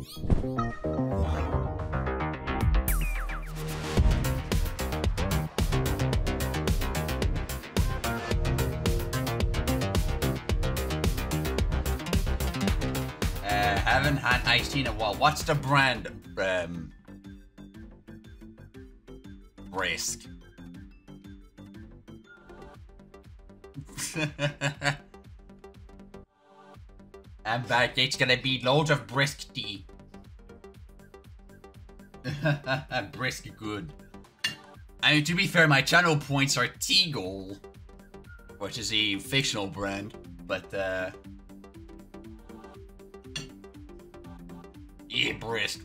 Haven't had iced tea in a while. What's the brand? Brisk. I'm back. It's gonna be loads of brisk tea. Brisk good. I mean, to be fair, my channel points are Teagle, which is a fictional brand, but yeah, brisk.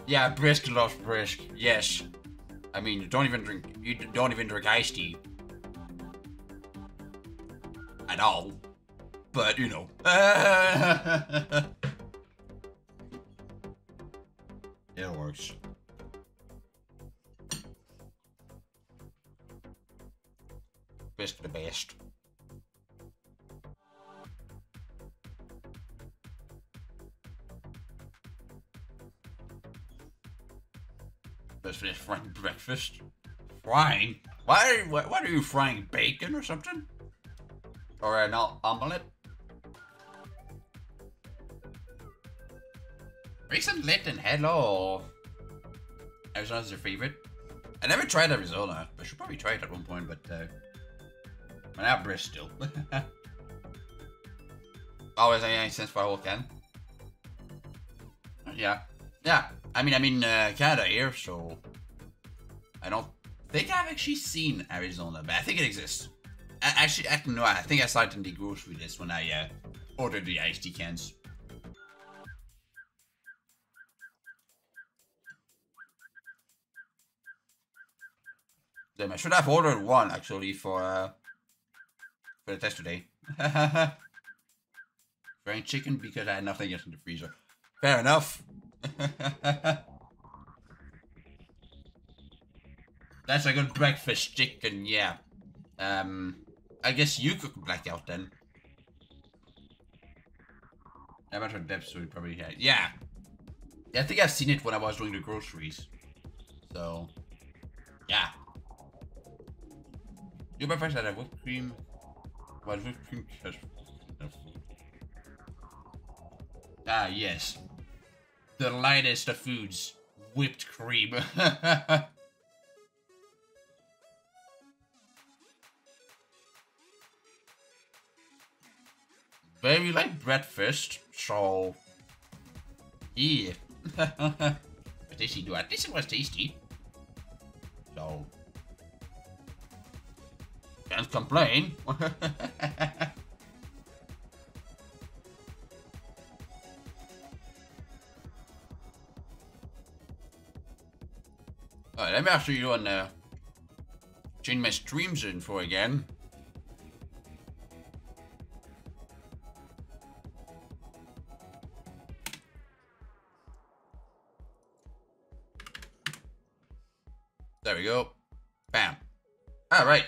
Yeah, brisk loves brisk. Yes. I mean, you don't even drink iced tea at all. But you know, it works. Brisk the best. Best for this frying breakfast. Frying? Why are you frying bacon or something? Or an omelette? Recent Litten, hello. Arizona's your favorite? I never tried Arizona. I should probably try it at one point, but I'm not Bristol. Always any sense for a whole can. Yeah. Yeah. I mean, I'm in Canada here, so I don't think I've actually seen Arizona, but I think it exists. Actually, no, I think I saw it in the grocery list when I ordered the iced tea cans. Damn, I should have ordered one actually for the test today. Frying chicken because I had nothing else in the freezer. Fair enough. That's a good breakfast chicken, yeah. I guess you cook blackout then. I bet her depth, so we probably had. Yeah. I think I've seen it when I was doing the groceries. So, yeah. Your breakfast had a whipped cream. Well, whipped cream has no food. Ah, yes. The lightest of foods. Whipped cream. Very light breakfast, so yeah. But tasty do. This was tasty. So can't complain. Alright, let me ask you on change my streams info again. There we go. Bam. Alright.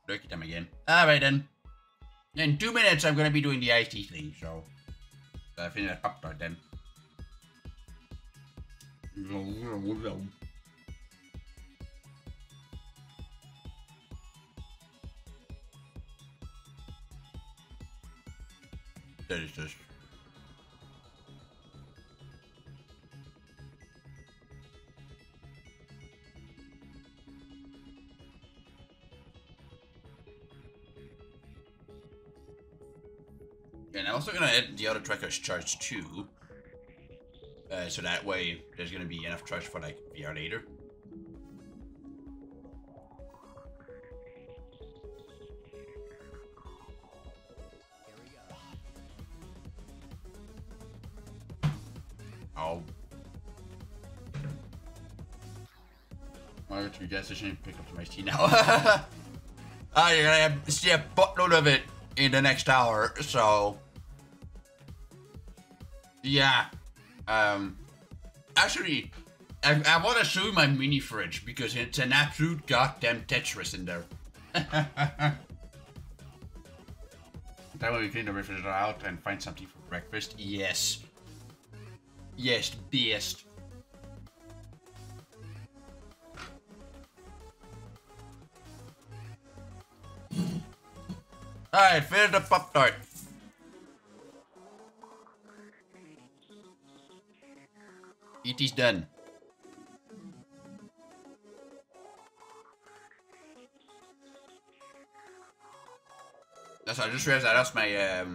Look at them again. Alright then. In 2 minutes I'm gonna be doing the iced tea thing, so I finish that up right then. Delicious. And I'm also gonna add the other tracker's charge too. So that way there's gonna be enough charge for like VR later. Oh. I'll go to the gas station and pick up some iced tea now. Oh, you're gonna see a buttload of it in the next hour, so yeah. Actually, I want to show you my mini fridge because it's an absolute goddamn Tetris in there. That way we clean the refrigerator out and find something for Breakfast? Yes. Yes, best. Alright, finish the Pop-Tart. E.T.'s done. That's I just realized that's my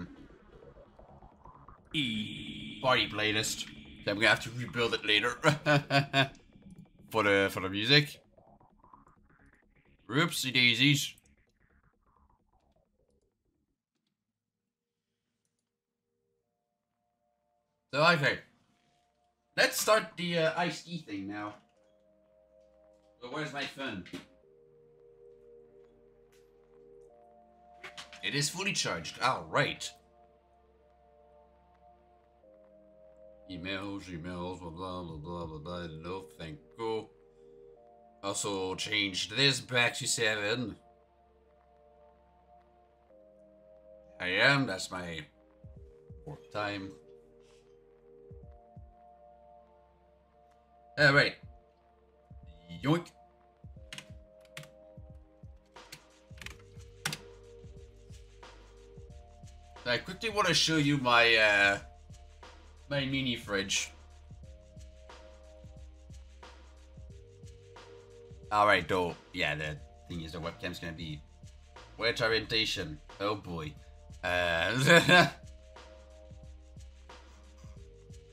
party playlist. So I'm gonna have to rebuild it later for the music. Oopsie daisies. So okay, let's start the iced tea thing now. So where's my phone? It is fully charged. All right. Emails, blah blah blah blah blah blah. No, thank you. Also changed this back to 7. I am. That's my 4th time. Right. Yoink. I quickly want to show you my my mini fridge. Alright, though. Yeah, the thing is the webcam's gonna be wedge orientation. Oh boy. Let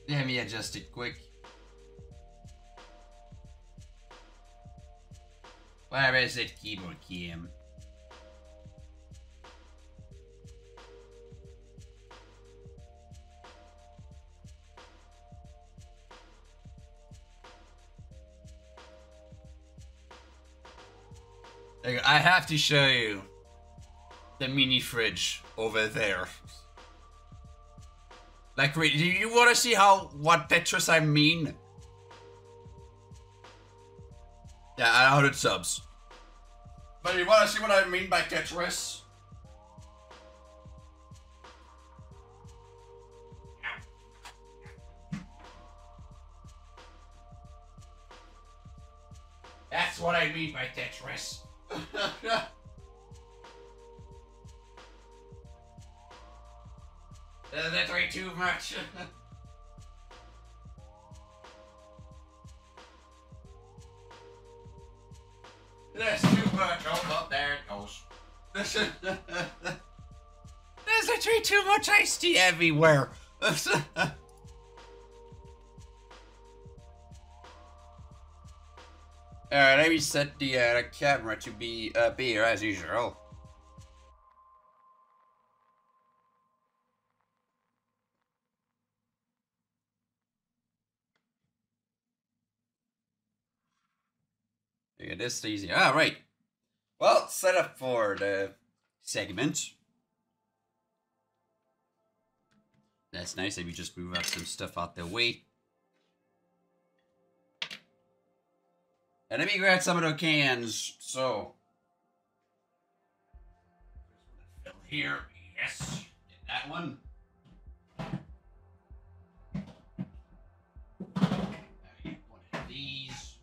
me adjust it quick. Where is it, keyboard cam? I have to show you the mini fridge over there. Like, wait, do you want to see what Tetris I mean? Yeah, 100 subs. But you want to see what I mean by Tetris? That's what I mean by Tetris. That's way too much. That's too much. Oh, there it goes. There's literally too much iced tea everywhere. Alright, let me set the camera to be here as usual. Yeah, this is easy. Alright. Well, set up for the segment. That's nice. Let me just move out some stuff out the way. And let me grab some of those cans. So, fill here. Yes. Get that one. Get one of these.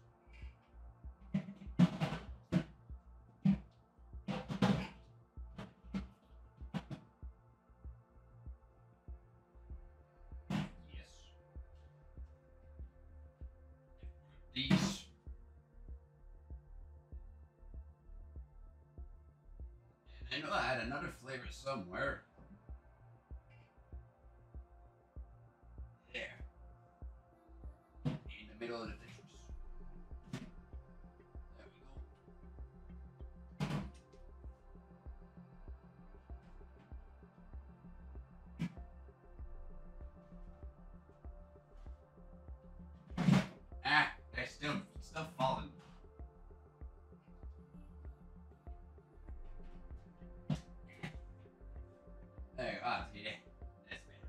Yes. These. I know I had another flavor somewhere. There. In the middle of the Tetris. There we go. Ah, there's still stuff falling. There, yeah, that's better.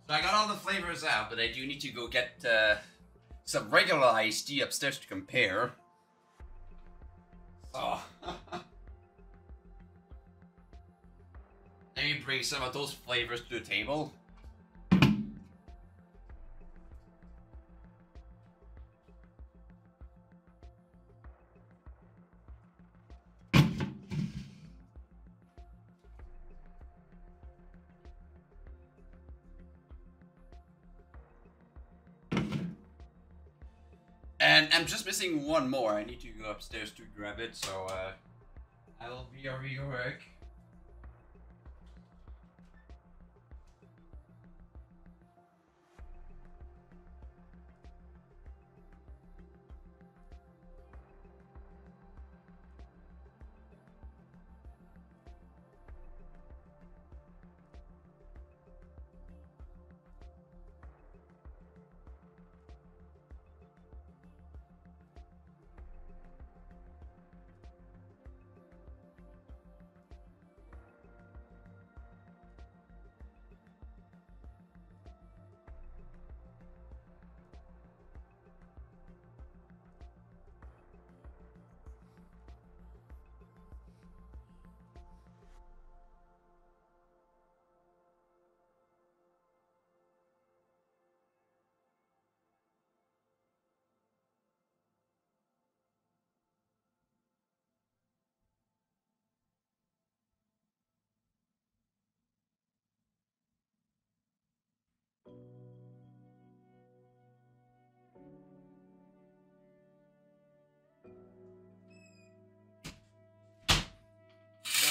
So I got all the flavors out, but I do need to go get some regular iced tea upstairs to compare. bring some of those flavors to the table. And I'm just missing one more. I need to go upstairs to grab it, so I will be over your work.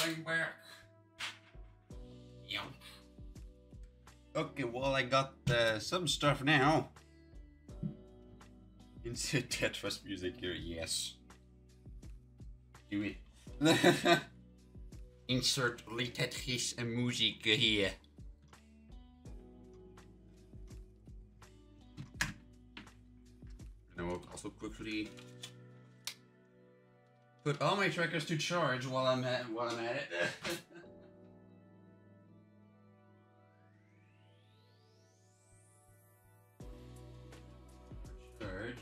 Going back. Yep. Okay, well I got some stuff now. Insert Tetris music here, yes. Do it. Insert the Tetris music here. And I will also quickly put all my trackers to charge while I'm at it. Charged.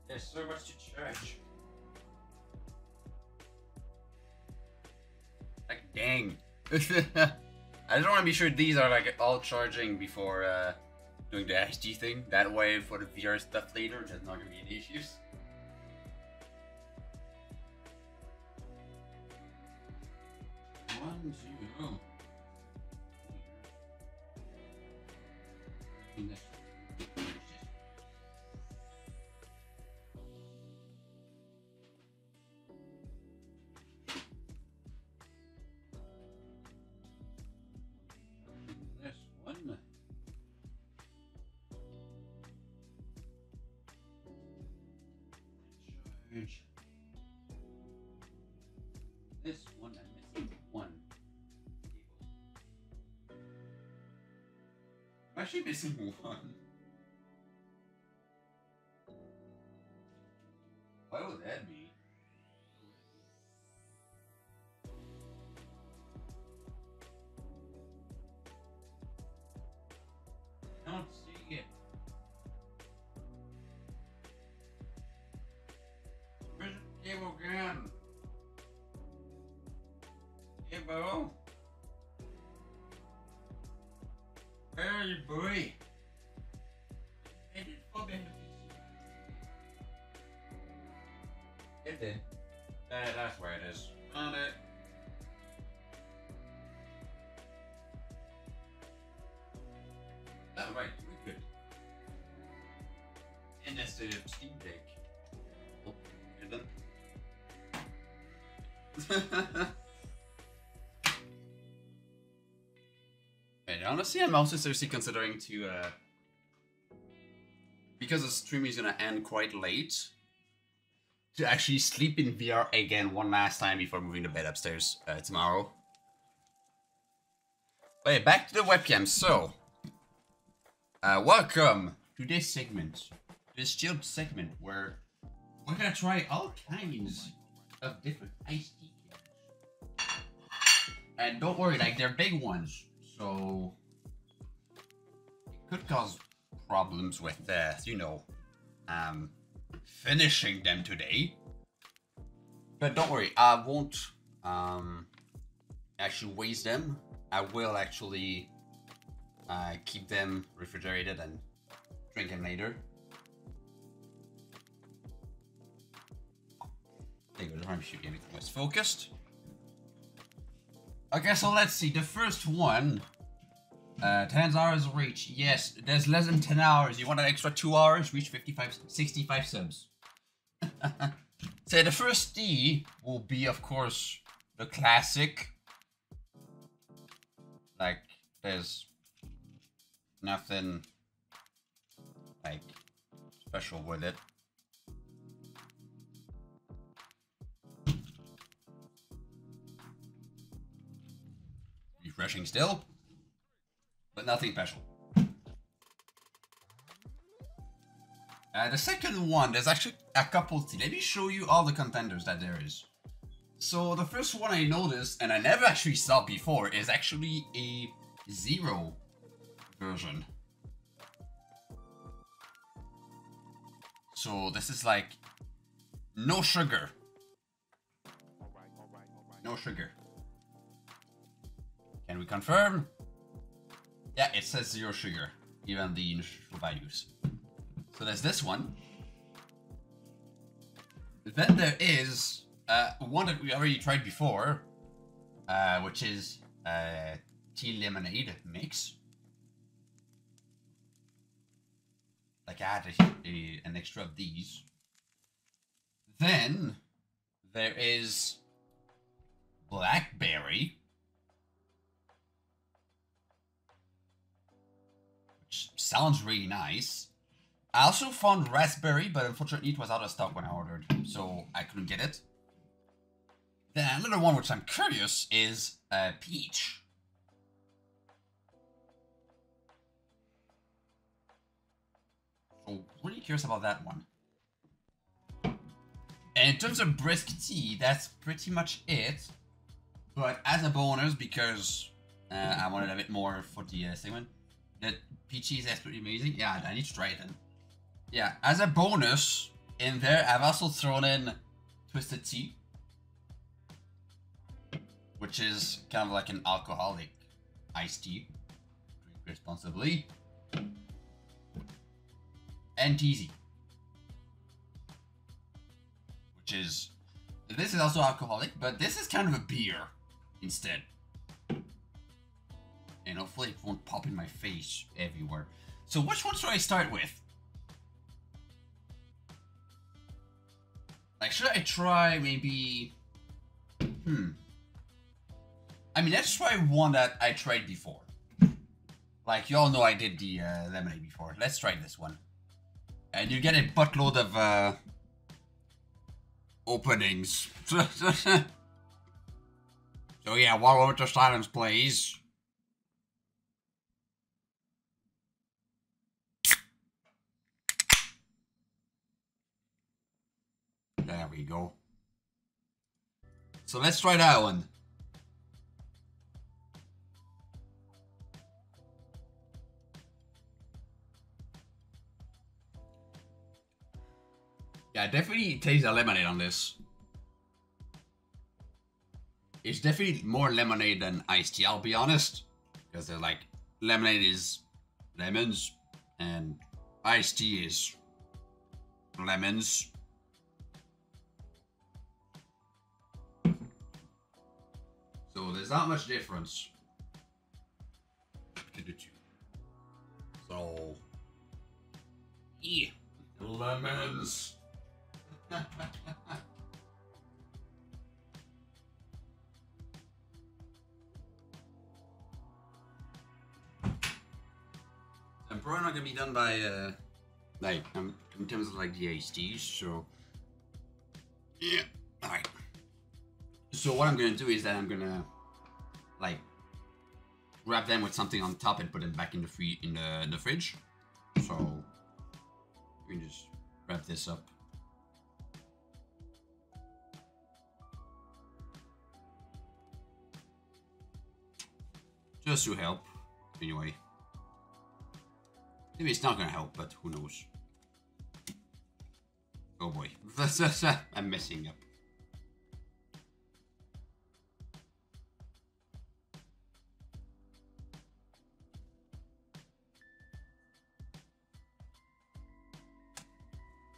There's so much to charge. Like, dang. I just want to be sure these are like all charging before doing the SD thing. That way for the VR stuff later, there's not going to be any issues. One, two. This one, I'm missing one cable. I'm actually missing one. Why would that be? I don't see it. Where's the cable gone? Cable? Where are you, boy? I did fall behind the PC. It did. That's where it is. On it. Oh, right, we're good. And that's the Steam Deck. Oh, you're done. And honestly, I'm also seriously considering to, because the stream is gonna end quite late, to actually sleep in VR again one last time before moving to bed upstairs tomorrow. But yeah, back to the webcam. So, welcome to this segment, this chilled segment where we're gonna try all kinds of different iced tea cakes. And don't worry, like they're big ones. So could cause problems with, you know, finishing them today. But don't worry, I won't actually waste them. I will actually keep them refrigerated and drink them later. There you go, I'm sure everything was focused. Okay, so let's see. The first one, 10 hours reach. Yes, there's less than 10 hours. You want an extra 2 hours? Reach 65 subs. So the first D will be, of course, the classic. Like, there's nothing like special with it. Refreshing still, but nothing special. The second one, there's actually a couple. Let me show you all the contenders that there is. So the first one I noticed, and I never actually saw before, is actually a 0 version. So this is like no sugar. No sugar. Can we confirm? Yeah, it says 0 sugar, even the initial values. So there's this one. Then there is one that we already tried before, which is tea lemonade mix. Like I had an extra of these. Then there is blackberry, which sounds really nice. I also found raspberry, but unfortunately it was out of stock when I ordered, so I couldn't get it. Then another one which I'm curious is peach. So really curious about that one. And in terms of brisk tea, that's pretty much it. But as a bonus, because I wanted a bit more for the segment, the peachy is absolutely amazing. Yeah, I need to try it then. Yeah, as a bonus, in there, I've also thrown in twisted tea, which is kind of like an alcoholic iced tea. Drink responsibly. And teasy, which is, this is also alcoholic, but this is kind of a beer instead. And hopefully it won't pop in my face everywhere. So which one should I start with? Like, should I try maybe... I mean, let's try one that I tried before. Like, y'all know I did the lemonade before. Let's try this one. And you get a buttload of openings. So yeah, while over to silence, please. There we go. So let's try that one. Yeah, definitely tastes a lemonade on this. It's definitely more lemonade than iced tea, I'll be honest. Because they're like, lemonade is lemons, and iced tea is lemons. So there's not much difference between the two. So, yeah, lemons. I'm probably not gonna be done by like in terms of like the HDs, so yeah. Alright. So what I'm gonna do is that I'm gonna like wrap them with something on top and put them back in the fridge. So we can just wrap this up. Just to help, anyway. Maybe it's not gonna help, but who knows. Oh boy. I'm messing up.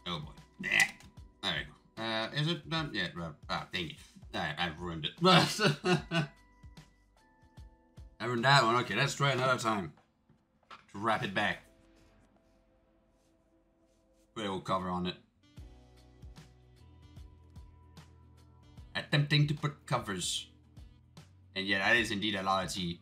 Oh boy. Nah. There we go. Is it done? Yeah, dang it. I've ruined it. I ruined that one. Okay, let's try another time. To wrap it back. Put a little cover on it. Attempting to put covers. And yeah, that is indeed a lot of tea.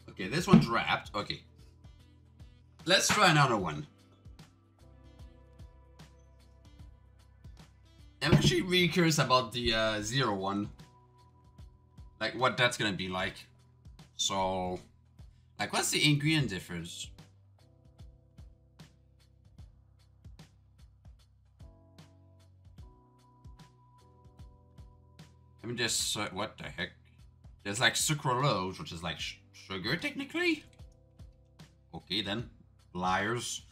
Okay, this one's wrapped. Okay. Let's try another one. I'm actually really curious about the 0 one. Like, what that's gonna be like. So, like, what's the ingredient difference? I mean, there's, what the heck? There's like sucralose, which is like sugar, technically? Okay, then. Liars.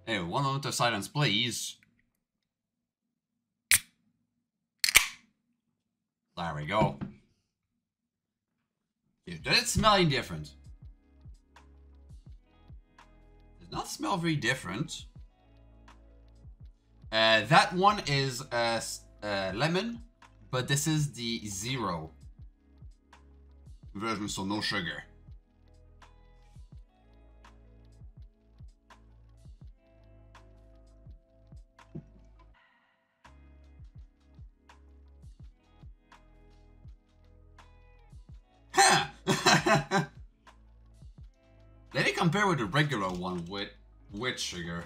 Hey, 1 moment of silence, please. There we go. Dude, does it smell any different? Does not smell very different. That one is lemon, but this is the 0 version, so no sugar. Huh! Let me compare with the regular one with sugar.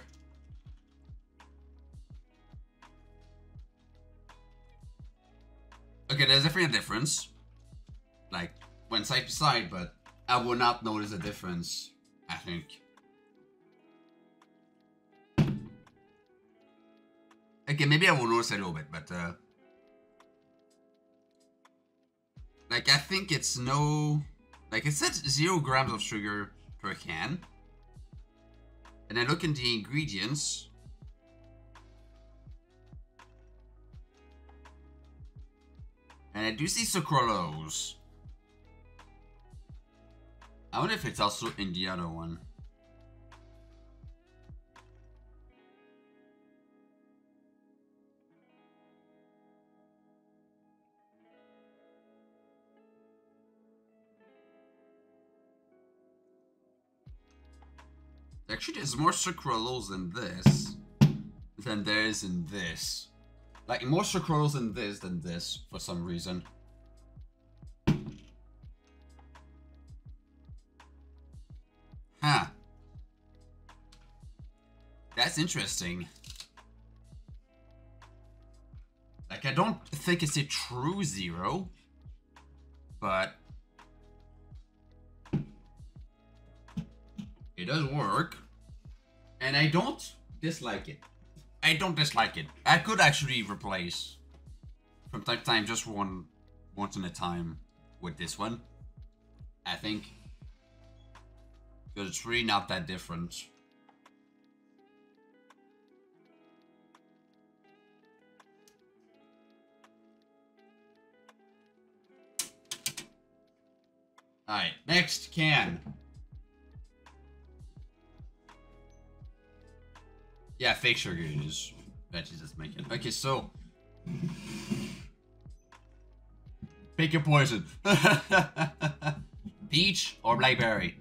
Okay, there's definitely a difference. Like, when side by side, but I would not notice a difference, I think. Okay, maybe I will notice a little bit, but like, I think it's no... Like, it says 0 grams of sugar per can. And I look in the ingredients. And I do see sucralose. I wonder if it's also in the other one. Actually, there's more sucralose in this than there is in this. Like, more sucralose in this than this, for some reason. Huh. That's interesting. Like, I don't think it's a true 0, but it does work. And I don't dislike it. I don't dislike it. I could actually replace from time to time just once in a time with this one. I think. Because it's really not that different. Alright, next can. Yeah, fake sugar it is. Bet you just make it. Okay, so. Pick your poison. Peach or blackberry?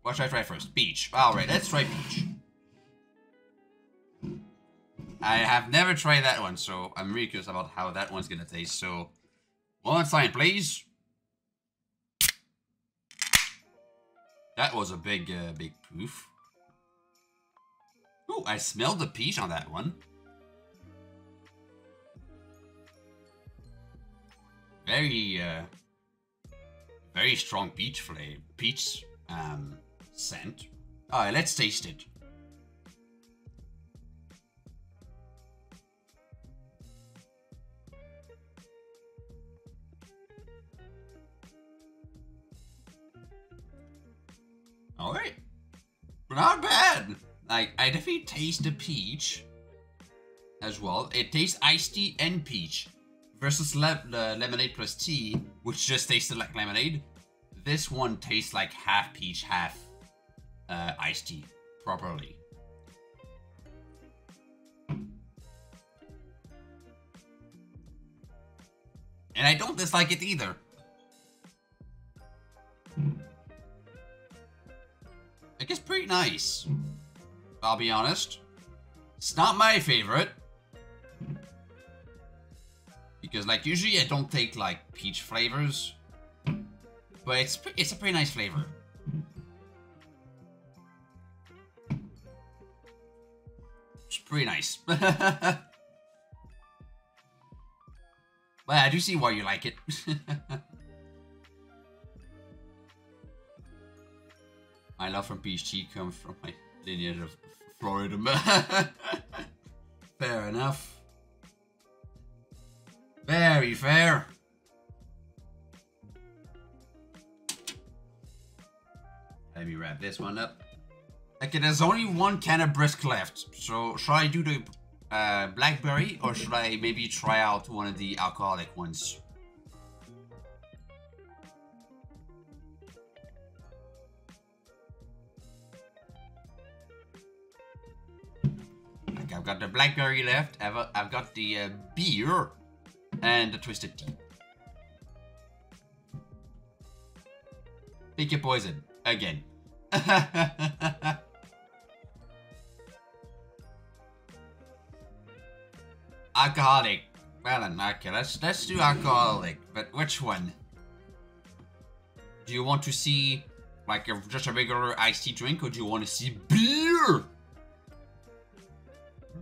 What should I try first? Peach. Alright, let's try peach. I have never tried that one, so I'm really curious about how that one's gonna taste. So, one sign, please. That was a big poof. Ooh, I smelled the peach on that one. Very strong peach flavor, scent. Alright, let's taste it. Alright. Not bad. Like, I definitely taste the peach as well. It tastes iced tea and peach. Versus the lemonade plus tea, which just tasted like lemonade. This one tastes like half peach, half iced tea. Properly. And I don't dislike it either. Like, it's pretty nice. I'll be honest. It's not my favorite. Because, like, usually I don't take, like, peach flavors. But it's a pretty nice flavor. It's pretty nice. Well, I do see why you like it. My love for peach tea comes from my lineage of Florida. Fair enough. Very fair. Let me wrap this one up. Okay, there's only one can of brisk left. So, should I do the blackberry, or should I maybe try out one of the alcoholic ones? Okay, I've got the blackberry left. I've got the beer and the twisted tea. Pick your poison again. Alcoholic. Well then, okay, let's do alcoholic. But which one? Do you want to see like just a regular iced tea drink, or do you want to see beer?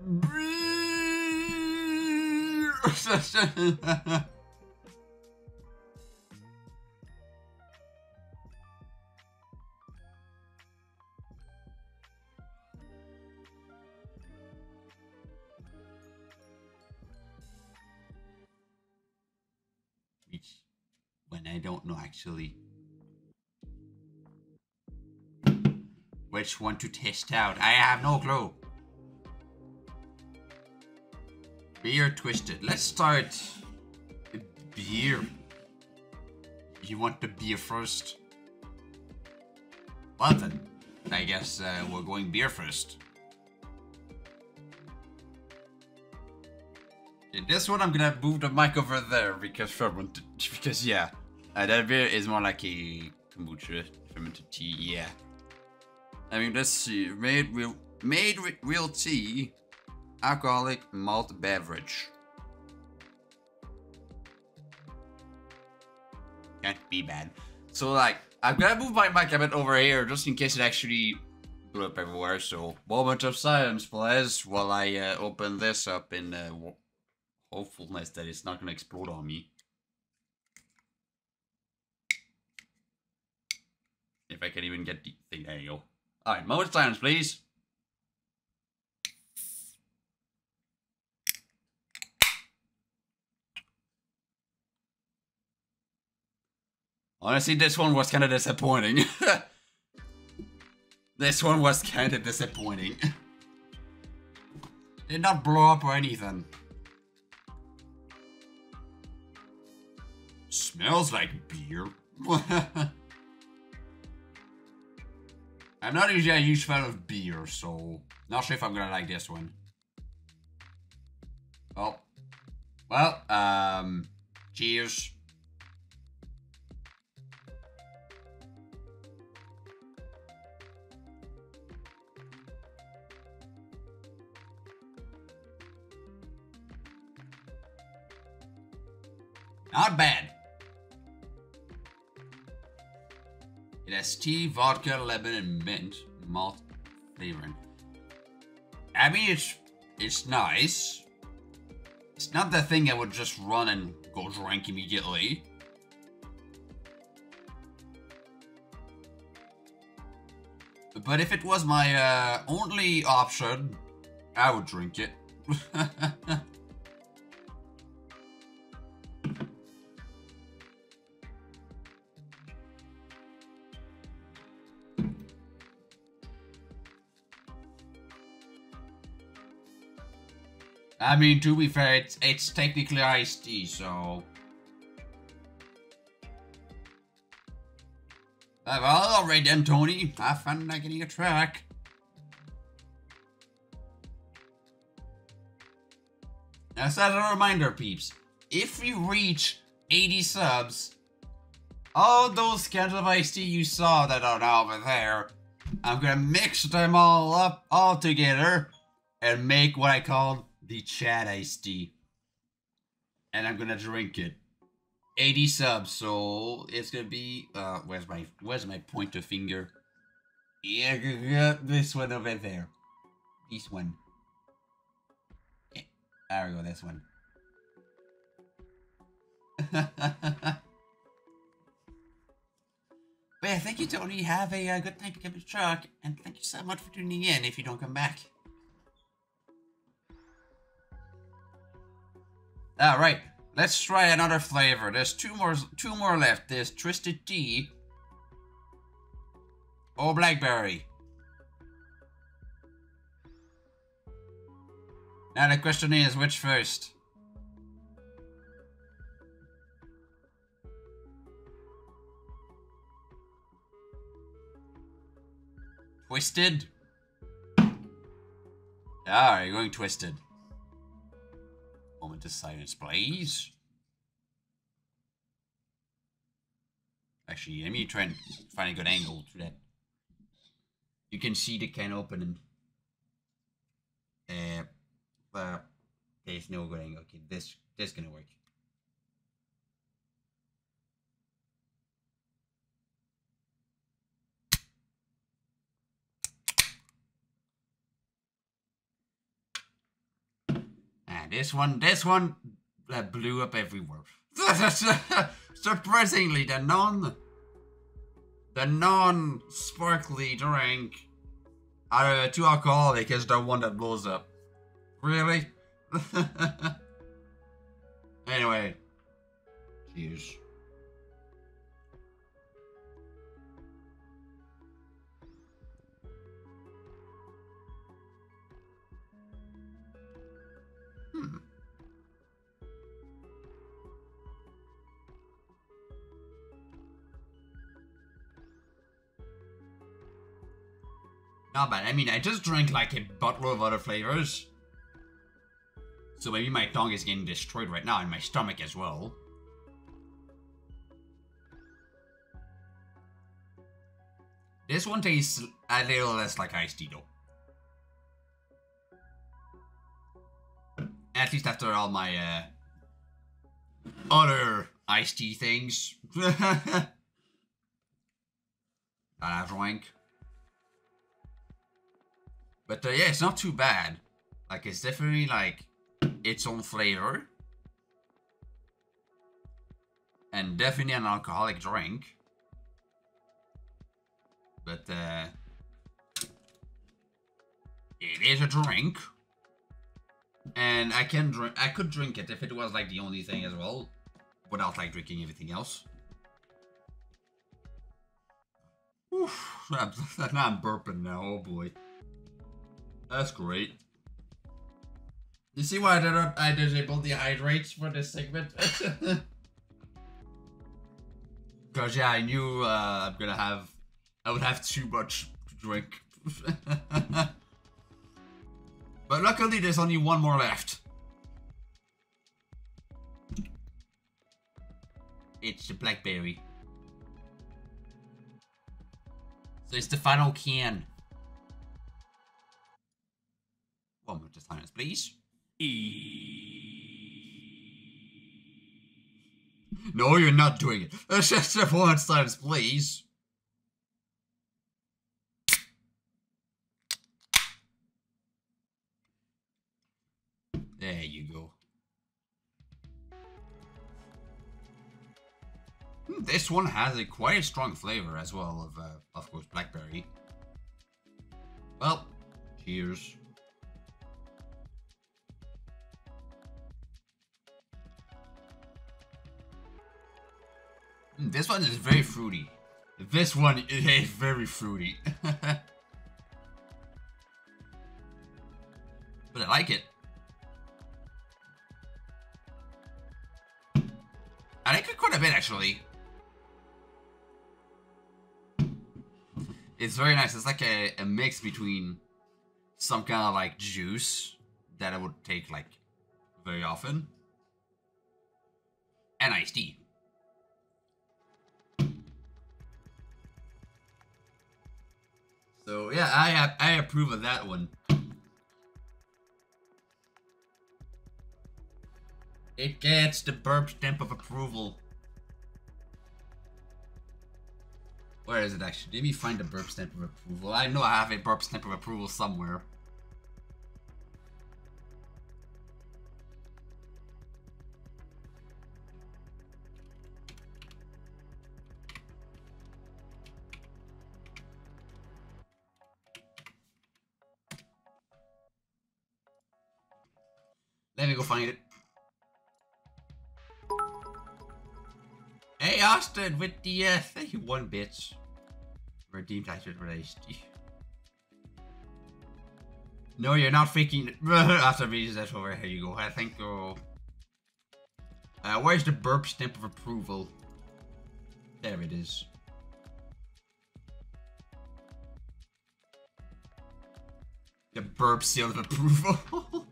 Beer. When I don't know actually which one to test out. I have no clue. Beer twisted. Let's start beer. You want the beer first? Well then, I guess we're going beer first. In this one, I'm gonna move the mic over there because yeah, that beer is more like a kombucha fermented tea. Yeah. I mean, let's see. Made with real tea, alcoholic malt beverage. Can't be bad. So like, I'm gonna move my mic a bit over here just in case it actually blew up everywhere. So moment of silence, please, while I open this up in hopefulness that it's not gonna explode on me. If I can even get the thing, there you go. Alright, moment of silence, please. Honestly, this one was kind of disappointing. This one was kind of disappointing. Did not blow up or anything. Smells like beer. I'm not usually a huge fan of beer, so not sure if I'm gonna like this one. Oh. Well, cheers. Not bad. It has tea, vodka, lemon, and mint malt flavoring. I mean, it's nice. It's not the thing I would just run and go drink immediately. But if it was my only option, I would drink it. I mean, to be fair, it's technically iced tea, so... Well, alright then, Tony. Have fun getting a track. Now, so as a reminder, peeps, if we reach 80 subs, all those cans of iced tea you saw that are over there, I'm gonna mix them all up all together and make what I call the chat iced tea. And I'm gonna drink it. 80 subs, so it's gonna be where's my pointer finger? Yeah, this one over there. This one. Yeah, there we go, this one. Well, thank you, Tony. Have a good time picking up your truck, and thank you so much for tuning in if you don't come back. Alright, let's try another flavor. There's two more left. There's Twisted Tea or Blackberry. Now the question is, which first? Twisted? Alright, going Twisted. Moment of silence, please. Actually, let me try and find a good angle to that. You can see the can opening. But there's no good angle. Okay, this gonna work. And this one blew up everywhere. Surprisingly, the non-sparkly drink out of two alcoholic is the one that blows up. Really? Anyway, cheers. Not bad. I mean, I just drank like a bottle of other flavors. So maybe my tongue is getting destroyed right now and my stomach as well. This one tastes a little less like iced tea though. At least after all my other iced tea things that I've drank. But yeah, it's not too bad. Like, it's definitely like its own flavor. And definitely an alcoholic drink. But it is a drink. And I could drink it if it was like the only thing as well. Without like drinking everything else. Oof, now I'm burping now, oh boy. That's great. You see why I disabled the hydrates for this segment? Cause yeah, I knew I would have too much to drink. But luckily there's only one more left. It's the Blackberry. So it's the final can. 1 minute of silence, please. No, you're not doing it. Let's just have 1 minute of silence, please. There you go. This one has a quite a strong flavor as well of course, blackberry. Well, cheers. This one is very fruity. This one is very fruity. But I like it. actually. It's very nice. It's like a mix between some kind of like juice that I would take like very often and iced tea. So yeah, I approve of that one. It gets the burp stamp of approval. Where is it actually? Let me find the burp stamp of approval. I know I have a burp stamp of approval somewhere. Let me go find it. Hey, Austin, with the 31 bits. Redeemed active released. No, you're not faking. After reading that over, here you go. I think. Where's the burp stamp of approval? There it is. The burp seal of approval.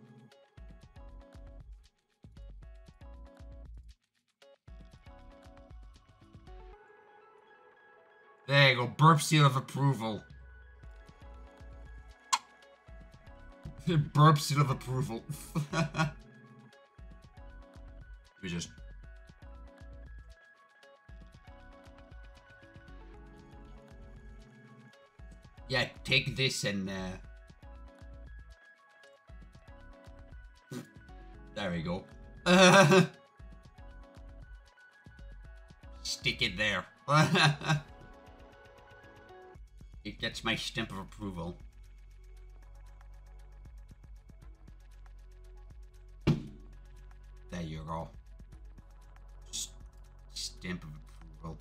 There you go, burp seal of approval. Burp seal of approval. We just... Yeah, take this and there we go. Stick it there. It gets my stamp of approval. There you go. Stamp of approval.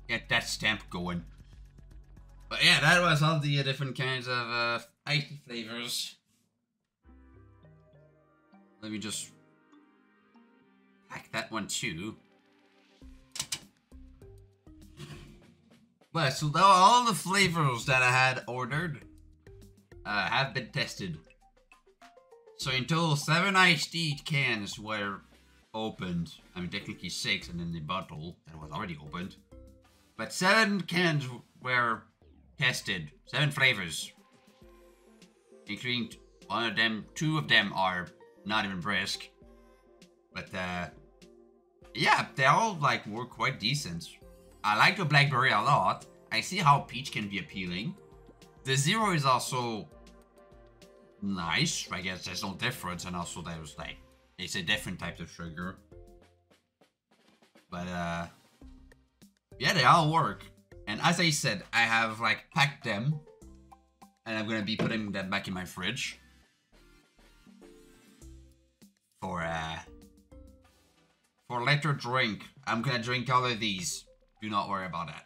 Get that stamp going. But yeah, that was all the different kinds of icy flavors. Let me just pack that one too. But so all the flavors that I had ordered have been tested. So in total, 7 iced tea cans were opened. I mean, technically 6, and then the bottle that was already opened. But 7 cans were tested. 7 flavors, including one of them. 2 of them are not even brisk. But yeah, they all like were quite decent. I like the blackberry a lot. I see how peach can be appealing. The zero is also nice. I guess there's no difference, and also there's like it's a different type of sugar. But yeah, they all work. And as I said, I have like packed them, and I'm gonna be putting them back in my fridge for later drink. I'm gonna drink all of these. Do not worry about that.